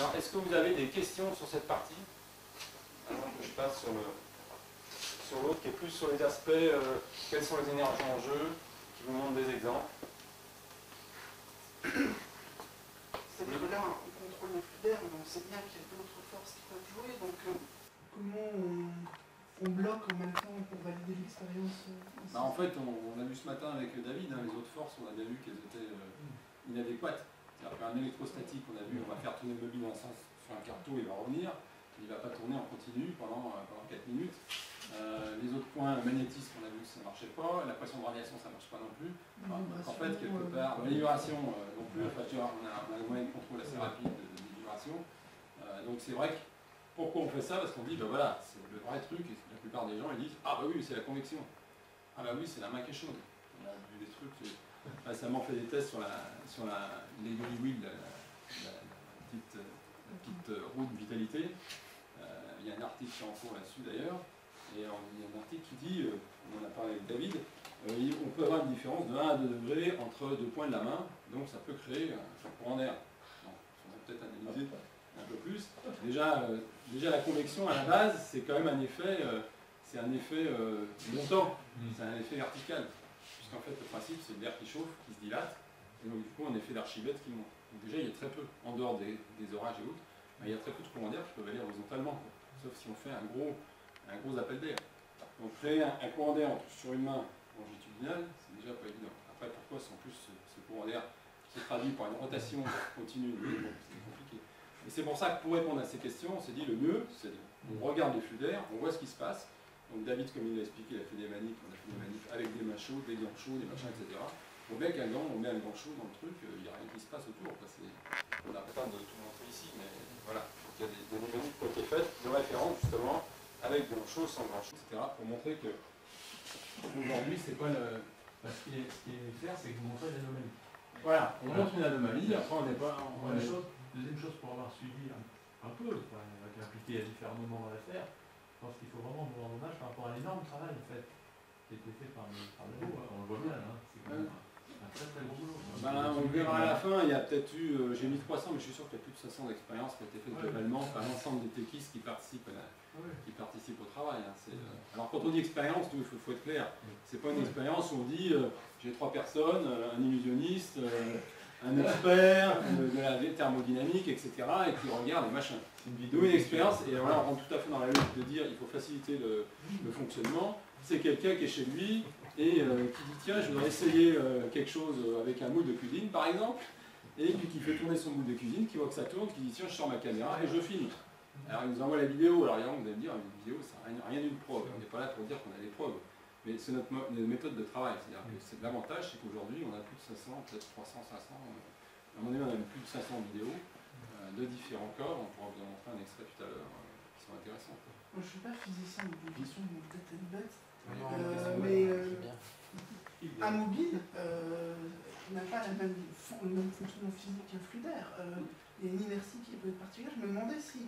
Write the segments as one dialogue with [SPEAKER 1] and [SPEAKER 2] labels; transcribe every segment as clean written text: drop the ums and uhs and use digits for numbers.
[SPEAKER 1] Alors, est-ce que vous avez des questions sur cette partie? Avant que je passe sur l'autre, qui est plus sur les aspects, quelles sont les énergies en jeu, qui vous montre des exemples.
[SPEAKER 2] C'est-à-dire que là, on contrôle le flux d'air, mais on sait bien qu'il y a d'autres forces qui peuvent jouer, donc comment on bloque en même temps pour valider l'expérience
[SPEAKER 3] En fait, on a vu ce matin avec David, hein, les autres forces, on a bien vu qu'elles étaient inadéquates. C'est-à-dire qu'un électrostatique, on a vu, on va faire tourner le mobile dans un sens sur un carreau, il va revenir, il ne va pas tourner en continu pendant 4 minutes. Les autres points, le magnétisme, on a vu que ça ne marchait pas, la pression de radiation, ça ne marche pas non plus. En fait, quelque part, la vibration non plus, enfin, on a un moyen de contrôle assez rapide de vibration. Donc c'est vrai que, pourquoi on fait ça? Parce qu'on dit, ben voilà, c'est le vrai truc, et la plupart des gens ils disent, ah bah oui, c'est la convection. Ah bah oui, c'est la main qui est chaude. On a vu des trucs, récemment fait des tests sur les wheel, la petite roue de vitalité. Il y a un article qui est en cours là-dessus d'ailleurs, et il y a un article qui dit, on en a parlé avec David, on peut avoir une différence de 1 à 2 degrés entre deux points de la main, donc ça peut créer un courant d'air. On va peut-être analyser un peu plus. Déjà la convection à la base, c'est quand même un effet, montant, c'est un effet vertical. Puisqu'en fait le principe c'est l'air qui chauffe, qui se dilate, et donc du coup un effet d'Archimède qui monte. Donc déjà il y a très peu, en dehors des orages et autres, il y a très peu de courants d'air qui peuvent aller horizontalement, quoi. Sauf si on fait un gros appel d'air. Donc créer un courant d'air sur une main longitudinale, c'est déjà pas évident. Après pourquoi c'est en plus ce courant d'air qui se traduit par une rotation continue, bon, c'est compliqué. Et c'est pour ça que pour répondre à ces questions, on s'est dit le mieux, c'est on regarde le flux d'air, on voit ce qui se passe. Donc David, comme il l'a expliqué, il a fait des manifs, on a fait des manifs avec des mains chaudes, des gants chauds, des machins, etc. On met un gant, on met un gant chaud dans le truc, il n'y a rien qui se passe autour. On n'a pas de tout montrer ici, mais voilà. Donc, il y a des manifs qui ont été faites de référence justement, avec gants chauds, sans gants chauds, etc. pour montrer que aujourd'hui, c'est pas le.
[SPEAKER 4] Ce qui est nécessaire, c'est que vous montrez l'anomalie.
[SPEAKER 3] Voilà, on montre une anomalie, après on n'est pas.
[SPEAKER 4] Deuxième chose, pour avoir suivi un peu, avec impliqué à différents moments dans l'affaire, je pense qu'il faut vraiment nous rendre hommage par rapport à l'énorme travail en fait, qui a été fait par le bout, on le voit bien, hein, c'est quand même un très très gros boulot.
[SPEAKER 3] On verra à la fin, il y a peut-être eu, j'ai mis 300, mais je suis sûr qu'il y a plus de 500 d'expériences qui ont été faites globalement par l'ensemble des techistes qui participent au travail. Hein. Alors quand on dit expérience, il faut être clair, c'est pas une expérience où on dit j'ai 3 personnes, un illusionniste, un expert de la thermodynamique, etc., et qui regarde les machins. Nous, une expérience, et alors là on rentre tout à fait dans la logique de dire il faut faciliter le fonctionnement, c'est quelqu'un qui est chez lui et qui dit tiens je voudrais essayer quelque chose avec un moule de cuisine par exemple, et puis qui fait tourner son moule de cuisine, qui voit que ça tourne, qui dit tiens je sors ma caméra et je filme. Alors il nous envoie la vidéo, alors évidemment vous allez me dire une vidéo ça n'a rien d'une preuve, on n'est pas là pour dire qu'on a des preuves. Mais c'est notre méthode de travail, c'est-à-dire que l'avantage, c'est qu'aujourd'hui, on a plus de 500, peut-être 300, 500, à un moment donné, on a même plus de 500 vidéos de différents corps, on pourra vous en montrer un extrait tout à l'heure, qui sont intéressants.
[SPEAKER 2] Moi, je ne suis pas physicien, donc les questions vont peut-être être bêtes, un mobile n'a pas le même fonctionnement physique qu'un flux d'air. Il y a une inertie qui peut être particulière. Je me demandais si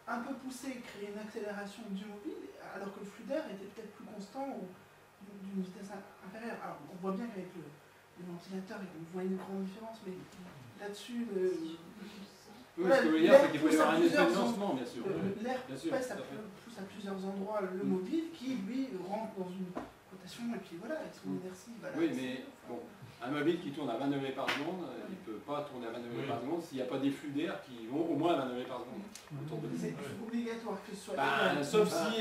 [SPEAKER 2] un peu poussé, créer une accélération du mobile, alors que le flux d'air était peut-être plus constant ou d'une vitesse inférieure. Alors, on voit bien qu'avec le ventilateur, on voit une grande différence, mais là-dessus,
[SPEAKER 3] ce que vous voulez dire, c'est qu'il faut y avoir un effet de lancement, bien sûr.
[SPEAKER 2] L'air pousse à plusieurs endroits le mobile qui, lui, rentre dans une rotation, et puis voilà, avec son inertie. Voilà,
[SPEAKER 3] oui, mais bon. Un mobile qui tourne à 20 degrés par seconde, il ne peut pas tourner à 20 degrés par seconde s'il n'y a pas des flux d'air qui vont au moins à 20 degrés par seconde.
[SPEAKER 2] C'est obligatoire que ce soit.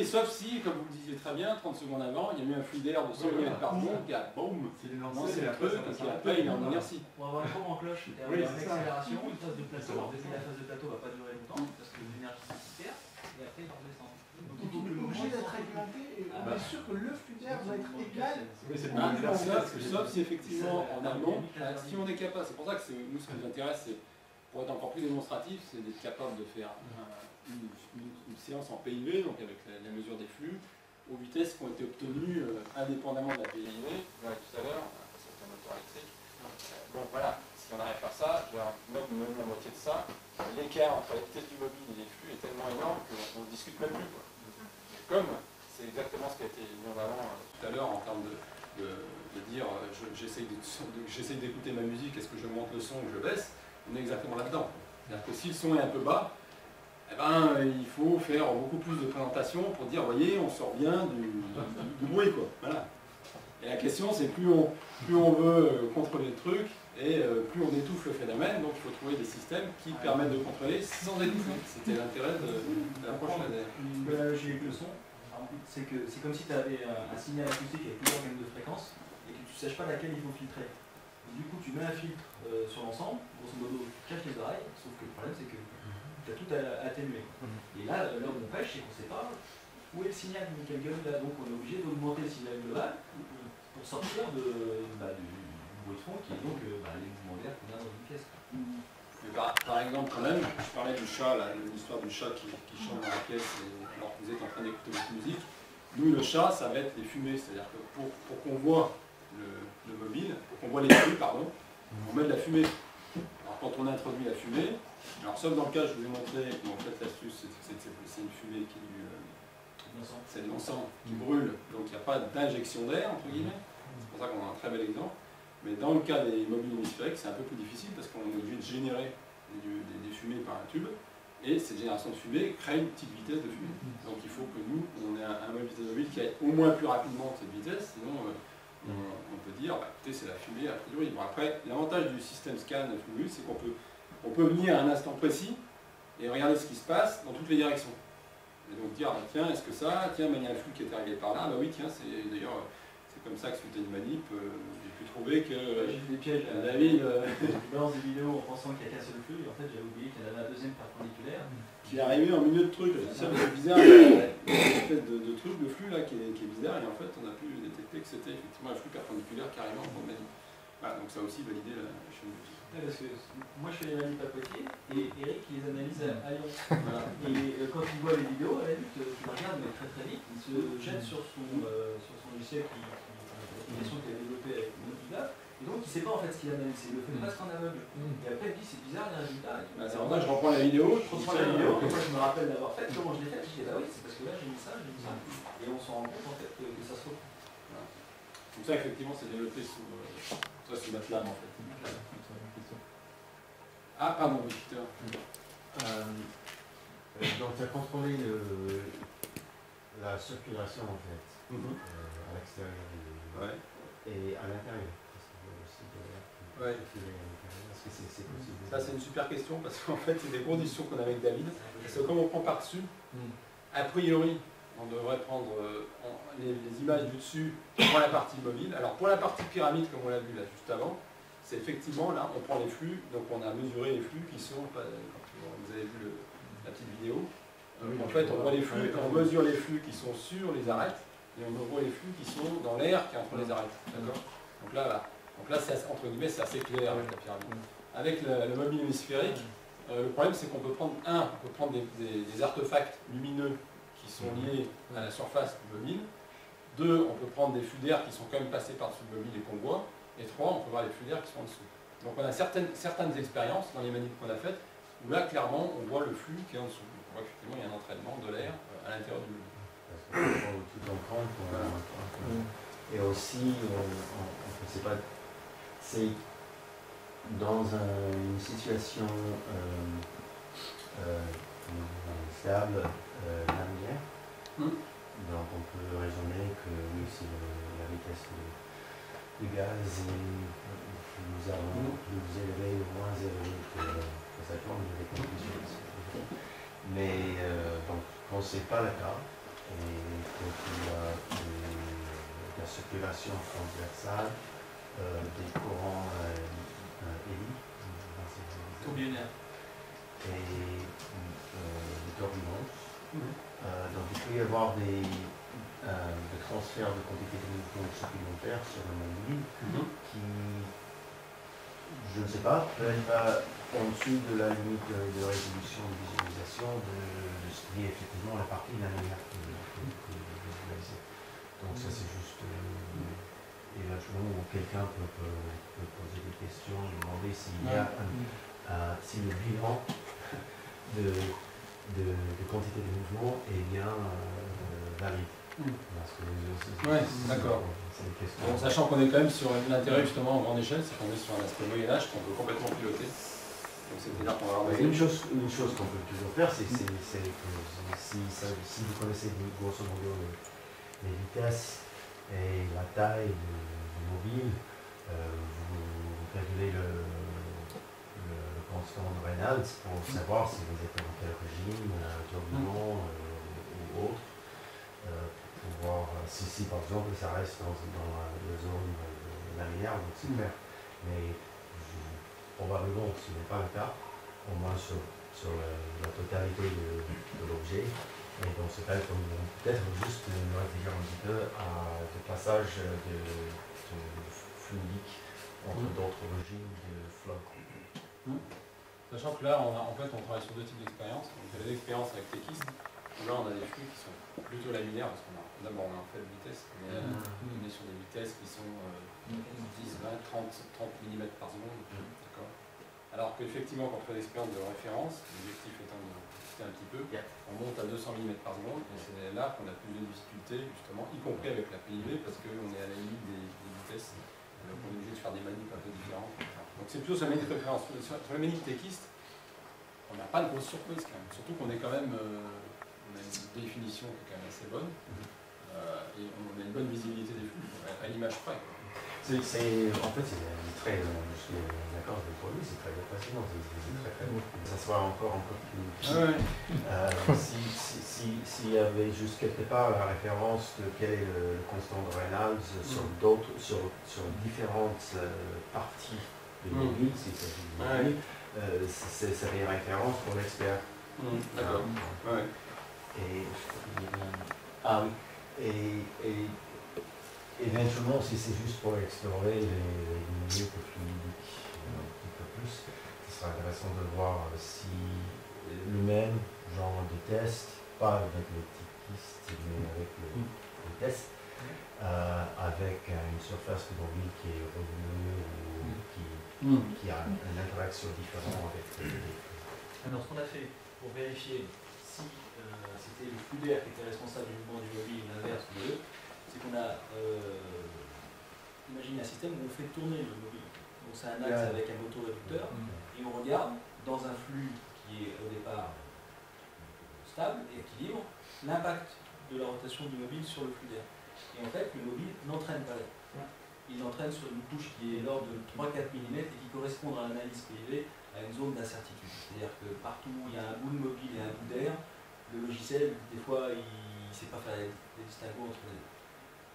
[SPEAKER 3] Sauf si, comme vous le disiez très bien, 30 secondes avant, il y a eu un flux d'air de 100 mm par seconde qui a boum, lancé la feu, parce qu'après il est en inertie.
[SPEAKER 5] On va avoir une courbe en cloche, c'est-à-dire une accélération, une phase de plateau. Alors, la phase de plateau ne va pas durer longtemps parce que l'énergie s'accélère et après il va redescendre.
[SPEAKER 2] Donc il est obligé d'être alimenté et on est sûr que le flux d'air doit être égal.
[SPEAKER 3] Sauf si effectivement en amont, si on est capable, c'est pour ça que nous ce qui nous intéresse, c'est pour être encore plus démonstratif, c'est d'être capable de faire une séance en PIV, donc avec la mesure des flux, aux vitesses qui ont été obtenues indépendamment de la PIV. Voilà, tout à l'heure, c'est un moteur électrique. Donc voilà, si on arrive à faire ça, je vais même la moitié de ça. L'écart entre la vitesse du mobile et les flux est tellement énorme qu'on ne discute même plus. Comme c'est exactement ce qui a été mis en avant tout à l'heure en termes de dire j'essaye d'écouter ma musique, est-ce que je monte le son ou je baisse, on est exactement là-dedans. C'est-à-dire que si le son est un peu bas, eh ben, il faut faire beaucoup plus de présentations pour dire, voyez, on sort bien du bruit, quoi. Voilà. Et la question, c'est plus on veut contrôler le truc, et plus on étouffe le phénomène, donc il faut trouver des systèmes qui permettent de contrôler sans étouffer. C'était l'intérêt de l'approche LADR.
[SPEAKER 5] Une bonne analogie avec le son, c'est que c'est comme si tu avais un signal acoustique avec plusieurs gammes de fréquences et que tu ne saches pas laquelle il faut filtrer. Et du coup, tu mets un filtre sur l'ensemble, grosso modo, tu caches les oreilles, sauf que le problème, c'est que tu as tout atténué. Et là où on pêche, c'est qu'on ne sait pas où est le signal, ni quelle gueule là. Donc on est obligé d'augmenter le signal global pour sortir du bruit de fond qui est donc les mouvements d'air qu'on a dans une pièce.
[SPEAKER 3] Mais par exemple, quand même, je parlais du chat, l'histoire du chat qui chante dans la pièce alors que vous êtes en train d'écouter votre musique. Nous, le chat, ça va être les fumées, c'est-à-dire que pour qu'on voit le mobile, pour qu'on voit les fumées, pardon, on met de la fumée. Alors quand on introduit la fumée, alors sauf dans le cas, je vous ai montré, en fait l'astuce, c'est une fumée qui est c'est de l'encens qui brûle, donc il n'y a pas d'injection d'air, entre guillemets. C'est pour ça qu'on a un très bel exemple. Mais dans le cas des mobiles hémisphériques, c'est un peu plus difficile parce qu'on est obligé de générer des fumées par un tube. Et cette génération de fumée crée une petite vitesse de fumée. Donc il faut que nous, on ait un mobile qui aille au moins plus rapidement que cette vitesse, sinon on peut dire, bah, écoutez, c'est la fumée a priori. Bon, après, l'avantage du système scan fumée, c'est qu'on peut venir à un instant précis et regarder ce qui se passe dans toutes les directions. Et donc dire, tiens, est-ce que ça, tiens, il y a un flux qui est arrivé par là, bah oui, tiens, c'est d'ailleurs, c'est comme ça que suite à une manip, j'ai pu trouver que
[SPEAKER 5] j'ai fait des pièges à
[SPEAKER 3] David
[SPEAKER 5] je balance des vidéos en pensant qu'il n'y a qu'un seul flux, et en fait j'avais oublié qu'il y en avait un deuxième perpendiculaire.
[SPEAKER 3] qui est arrivé en milieu de truc. Je dis ça, c'est bizarre, il y a une espèce de truc, de flux là qui est bizarre, et en fait on a pu détecter que c'était effectivement un flux perpendiculaire qui arrivait en fond de manip. Voilà, donc ça a aussi validé la chaîne de vie.
[SPEAKER 5] Ouais, parce que moi je fais les manips à Poitiers et Eric il les analyse à Lyon. Voilà. Et quand il voit les vidéos, à la limite, tu le regardes mais très très vite, il se jette sur son logiciel l'application qu'il a développée avec Motiva, et donc il ne sait pas en fait ce qu'il analyse, il le fait presque en aveugle. Et après il dit c'est bizarre les résultats.
[SPEAKER 3] C'est pour ça que je reprends la vidéo.
[SPEAKER 5] Je reprends la vidéo, et moi je me rappelle d'avoir fait, comment je l'ai fait, je dis bah oui c'est parce que là j'ai mis ça, et on s'en rend compte en fait que ça se retrouve.
[SPEAKER 3] Donc ça effectivement c'est développé sous MATLAB en fait. Ah pardon, oui, Peter.
[SPEAKER 6] Donc tu as contrôlé la circulation en fait, à l'extérieur et à l'intérieur. Est-ce que c'est possible?
[SPEAKER 3] Ça c'est une super question parce qu'en fait c'est des conditions qu'on a avec David. Parce que comme on prend par-dessus, a priori on devrait prendre les images du dessus pour la partie mobile. Alors pour la partie pyramide comme on l'a vu là juste avant, c'est effectivement là on prend les flux, donc on a mesuré les flux qui sont, quand vous avez vu la petite vidéo, en fait on voit les flux, on mesure les flux qui sont sur les arêtes et on voit les flux qui sont dans l'air qui est entre les arêtes. D'accord. Donc là, entre guillemets, c'est assez clair avec la pyramide. Avec le mobile hémisphérique, le problème c'est qu'on peut prendre des artefacts lumineux qui sont liés à la surface du mobile. 2, on peut prendre des flux d'air qui sont quand même passés par-dessus le mobile et qu'on voit. Et 3, on peut voir les flux d'air qui sont en dessous. Donc on a certaines expériences dans les manips qu'on a faites où là clairement on voit le flux qui est en dessous. Donc on voit qu'effectivement il y a un entraînement de l'air à l'intérieur du mobile.
[SPEAKER 6] Parce qu'il faut tout comprendre. Et aussi, c'est pas. C'est dans une situation stable, laminaire. Donc on peut raisonner que oui, si la vitesse du gaz est plus élevée ou moins élevée que ça tombe, il y a des conclusions. Mais donc quand c'est pas le cas, et qu'il y a de la circulation transversale, des courants
[SPEAKER 5] tourbillonnaires
[SPEAKER 6] et des turbulences. Donc il peut y avoir des transferts de quantité de mouvement supplémentaires sur le mobile qui, je ne sais pas, peut-être pas en dessous de la limite de résolution de visualisation de ce qui est effectivement la partie linéaire que visualiser. Donc ça c'est juste éventuellement où quelqu'un peut poser des questions et demander s'il y a si le bilan de quantité de mouvement est bien valide.
[SPEAKER 3] D'accord. Bon, sachant qu'on est quand même sur l'intérêt justement en grande échelle, c'est qu'on est sur un aspect moyen âge qu'on peut complètement piloter. Donc c'est-à-dire qu'on va avoir
[SPEAKER 6] Une chose qu'on peut toujours faire, c'est que si vous connaissez grosso modo les vitesses et la taille du mobile, vous calculez le constant de Reynolds pour savoir si vous êtes dans quel régime, turbulent ou autre, pour voir si par exemple ça reste dans la zone laminaire, donc c'est clair. Mais probablement ce n'est pas le cas, au moins sur la totalité de l'objet. Et dans ce cas, il faut peut-être juste réfléchir un petit peu à le passage de fluidique entre d'autres régimes de flow.
[SPEAKER 3] Sachant que là, en fait, on travaille sur deux types d'expériences. Donc, il y a l'expérience avec Tekist, où là, on a des flux qui sont plutôt laminaires, parce qu'on a d'abord on a un faible vitesse, mais on est sur des vitesses qui sont 10, 20, 30 mm par seconde. D'accord. Alors qu'effectivement, quand on fait l'expérience de référence, l'objectif étant de pousser un petit peu, on monte à 200 mm par seconde, et c'est là qu'on a plus de difficultés, justement, y compris avec la PIV, parce qu'on est à la limite des vitesses. Donc on est obligé de faire des manips un peu différentes. Donc c'est plutôt sur la manip référence. Sur la manip Tekist, on n'a pas de grosse surprise quand même. Surtout qu'on est quand même, on a une définition qui est quand même assez bonne, et on a une bonne visibilité des flux, à l'image près.
[SPEAKER 6] En fait, c'est très, je suis d'accord avec le produit, c'est très fascinant, c'est très bon. Ça soit encore un peu plus. S'il y avait juste quelque part la référence de quel est le constant de Reynolds sur différentes parties de mobile, si c'est une mobile, c'est des références pour l'expert.
[SPEAKER 3] D'accord.
[SPEAKER 6] Et éventuellement, si c'est juste pour explorer les milieux fluidiques un petit peu plus, ce sera intéressant de voir si le même genre de test, pas avec les Tekist, mais avec les tests, avec une surface de mobile qui est revenue ou qui a une interaction différente avec les flux.
[SPEAKER 5] Alors, ce qu'on a fait pour vérifier si c'était le flux d'air qui était responsable du mouvement du mobile, l'inverse ou les deux, c'est qu'on a imaginé un système où on fait tourner le mobile. Donc c'est un axe avec un motoréducteur et on regarde dans un flux qui est au départ stable et équilibre l'impact de la rotation du mobile sur le flux d'air. Et en fait, le mobile n'entraîne pas l'air. Il entraîne sur une couche qui est l'ordre de 3-4 mm et qui correspond dans l'analyse PIV à une zone d'incertitude. C'est-à-dire que partout où il y a un bout de mobile et un bout d'air, le logiciel, des fois, il ne sait pas faire les distinguos entre les deux.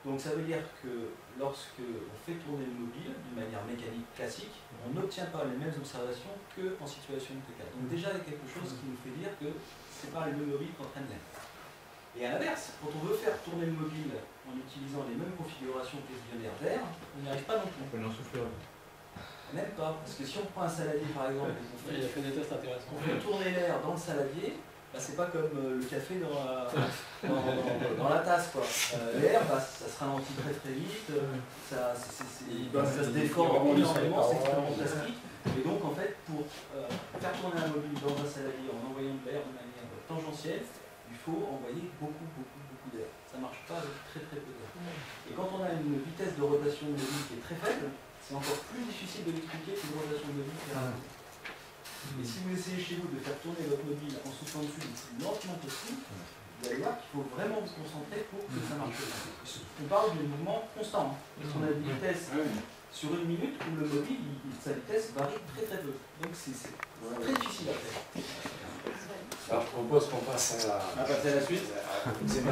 [SPEAKER 5] Donc ça veut dire que lorsque on fait tourner le mobile d'une manière mécanique classique, on n'obtient pas les mêmes observations qu'en situation de T4. Donc déjà il y a quelque chose qui nous fait dire que ce n'est pas le mobile qui entraîne l'air. Et à l'inverse, quand on veut faire tourner le mobile en utilisant les mêmes configurations questionnaires d'air, on n'y arrive pas non plus.
[SPEAKER 4] On peut l'ensouffler.
[SPEAKER 5] Même pas, parce que si on prend un saladier par exemple, et qu'on fait,
[SPEAKER 3] Il a fait des tests intéressants.
[SPEAKER 5] on fait tourner l'air dans le saladier, bah, c'est pas comme le café dans la tasse, quoi. L'air, bah, ça se ralentit très très vite, ça se déforme énormément, c'est extrêmement plastique. Et donc en fait, pour faire tourner un mobile dans un saladier en envoyant de l'air de manière tangentielle, il faut envoyer beaucoup d'air. Ça marche pas avec très peu d'air. Et quand on a une vitesse de rotation de mobile qui est très faible, c'est encore plus difficile de l'expliquer qu'une rotation de mobile qui est rapide. Et si vous essayez chez vous de faire tourner votre mobile en soufflant dessus le plus lentement possible, vous allez voir qu'il faut vraiment vous concentrer pour que ça marche. On parle d'un mouvement constant. Parce qu'on a une vitesse sur une minute où le mobile, sa vitesse varie très peu. Donc c'est très difficile à faire.
[SPEAKER 1] Alors je propose qu'on passe à la suite. C'est